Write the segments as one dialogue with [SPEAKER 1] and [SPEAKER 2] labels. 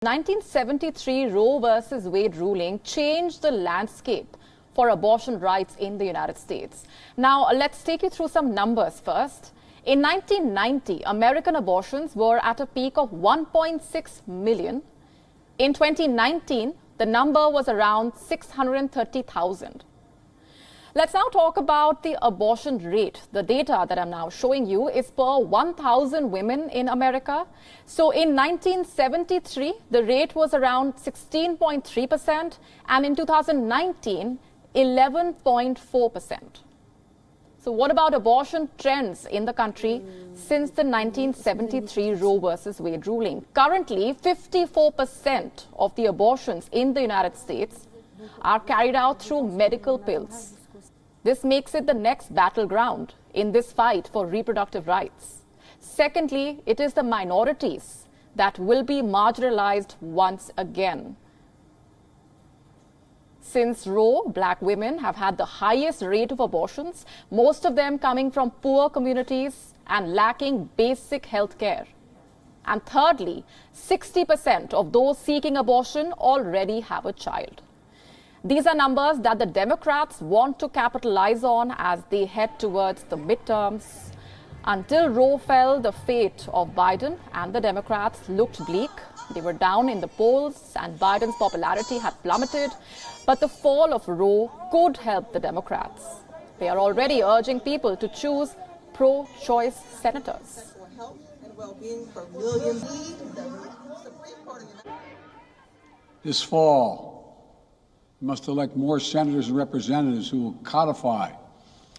[SPEAKER 1] 1973 Roe versus Wade ruling changed the landscape for abortion rights in the United States. Now, let's take you through some numbers first. In 1990, American abortions were at a peak of 1.6 million. In 2019, the number was around 630,000. Let's now talk about the abortion rate. The data that I'm now showing you is per 1,000 women in America. So in 1973, the rate was around 16.3%, and in 2019, 11.4%. So what about abortion trends in the country since the 1973 Roe versus Wade ruling? Currently, 54% of the abortions in the United States are carried out through medical pills. This makes it the next battleground in this fight for reproductive rights. Secondly, it is the minorities that will be marginalized once again. Since Roe, black women have had the highest rate of abortions, most of them coming from poor communities and lacking basic health care. And thirdly, 60% of those seeking abortion already have a child. These are numbers that the Democrats want to capitalize on as they head towards the midterms. Until Roe fell, the fate of Biden and the Democrats looked bleak. They were down in the polls and Biden's popularity had plummeted. But the fall of Roe could help the Democrats. They are already urging people to choose pro-choice senators.
[SPEAKER 2] This fall, we must elect more senators and representatives who will codify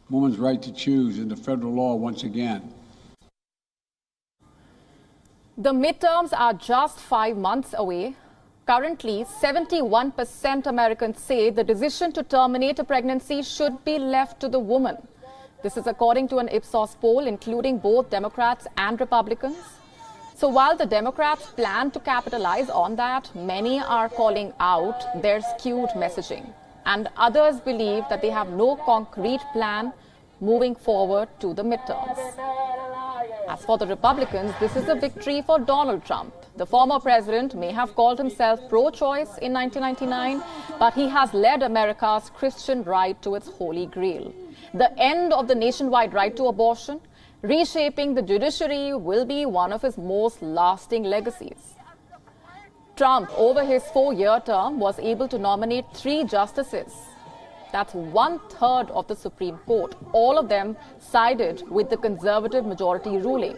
[SPEAKER 2] women's right to choose into federal law once again.
[SPEAKER 1] The midterms are just 5 months away. Currently, 71% Americans say the decision to terminate a pregnancy should be left to the woman. This is according to an Ipsos poll, including both Democrats and Republicans. So while the Democrats plan to capitalize on that, many are calling out their skewed messaging. And others believe that they have no concrete plan moving forward to the midterms. As for the Republicans, this is a victory for Donald Trump. The former president may have called himself pro-choice in 1999, but he has led America's Christian right to its holy grail. The end of the nationwide right to abortion, reshaping the judiciary, will be one of his most lasting legacies. Trump, over his 4-year term, was able to nominate 3 justices. That's 1/3 of the Supreme Court. All of them sided with the conservative majority ruling.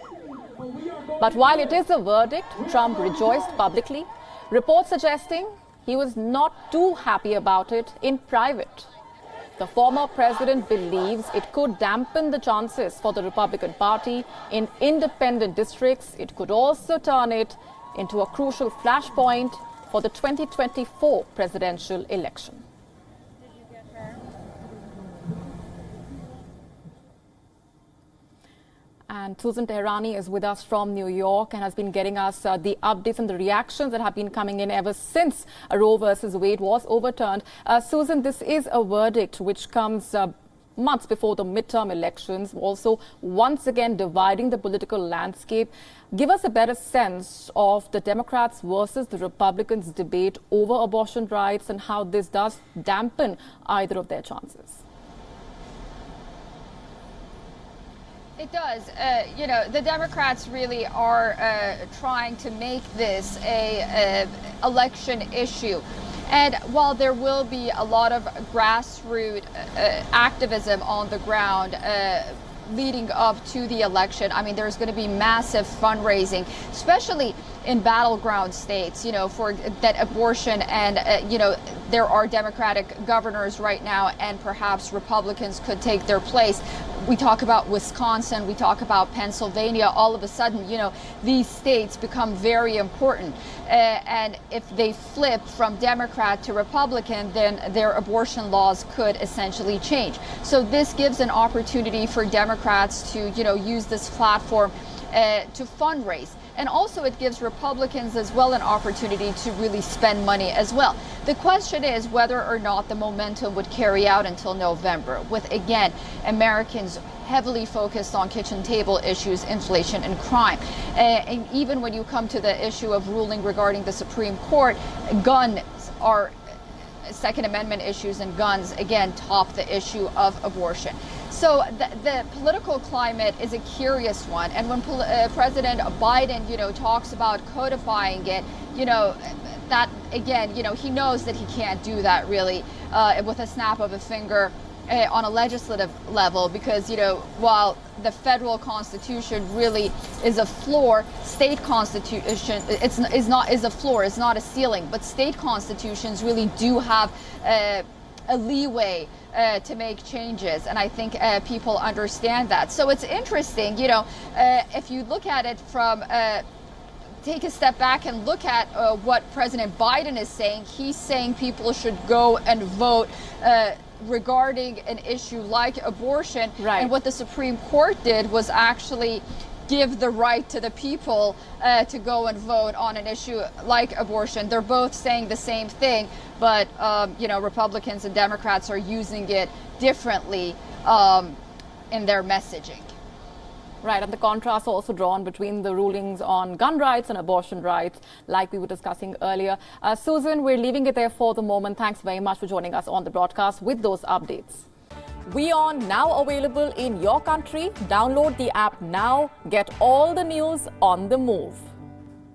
[SPEAKER 1] But while it is a verdict, Trump rejoiced publicly, reports suggesting he was not too happy about it in private. The former president believes it could dampen the chances for the Republican Party in independent districts. It could also turn it into a crucial flashpoint for the 2024 presidential election. And Susan Teherani is with us from New York and has been getting us the updates and the reactions that have been coming in ever since Roe versus Wade was overturned. Susan, this is a verdict which comes months before the midterm elections, also once again dividing the political landscape. Give us a better sense of the Democrats versus the Republicans debate over abortion rights and how this does dampen either of their chances.
[SPEAKER 3] It does. The Democrats really are trying to make this a election issue. And while there will be a lot of grassroots activism on the ground leading up to the election, I mean, there's going to be massive fundraising, especially in battleground states, for that abortion. And, there are Democratic governors right now, and perhaps Republicans could take their place. We talk about Wisconsin, we talk about Pennsylvania. All of a sudden, these states become very important. And if they flip from Democrat to Republican, then their abortion laws could essentially change. So this gives an opportunity for Democrats to, use this platform to fundraise. And also it gives Republicans as well an opportunity to really spend money as well. The question is whether or not the momentum would carry out until November, with, again, Americans heavily focused on kitchen table issues, inflation and crime. And even when you come to the issue of ruling regarding the Supreme Court, guns are Second Amendment issues, and guns, again, top the issue of abortion. So the political climate is a curious one. And when President Biden, talks about codifying it, that, again, he knows that he can't do that really with a snap of a finger on a legislative level, because, while the federal constitution really is a floor, state constitution is a floor, it's not a ceiling, but state constitutions really do have a leeway to make changes, and I think people understand that. So it's interesting, if you look at it from take a step back and look at what President Biden is saying. He's saying people should go and vote regarding an issue like abortion.
[SPEAKER 1] Right.
[SPEAKER 3] And what the Supreme Court did was actually give the right to the people to go and vote on an issue like abortion. They're both saying the same thing, but Republicans and Democrats are using it differently in their messaging.
[SPEAKER 1] Right, and the contrast also drawn between the rulings on gun rights and abortion rights, like we were discussing earlier. Susan, we're leaving it there for the moment. Thanks very much for joining us on the broadcast with those updates. WION now available in your country. Download the app now. Get all the news on the move.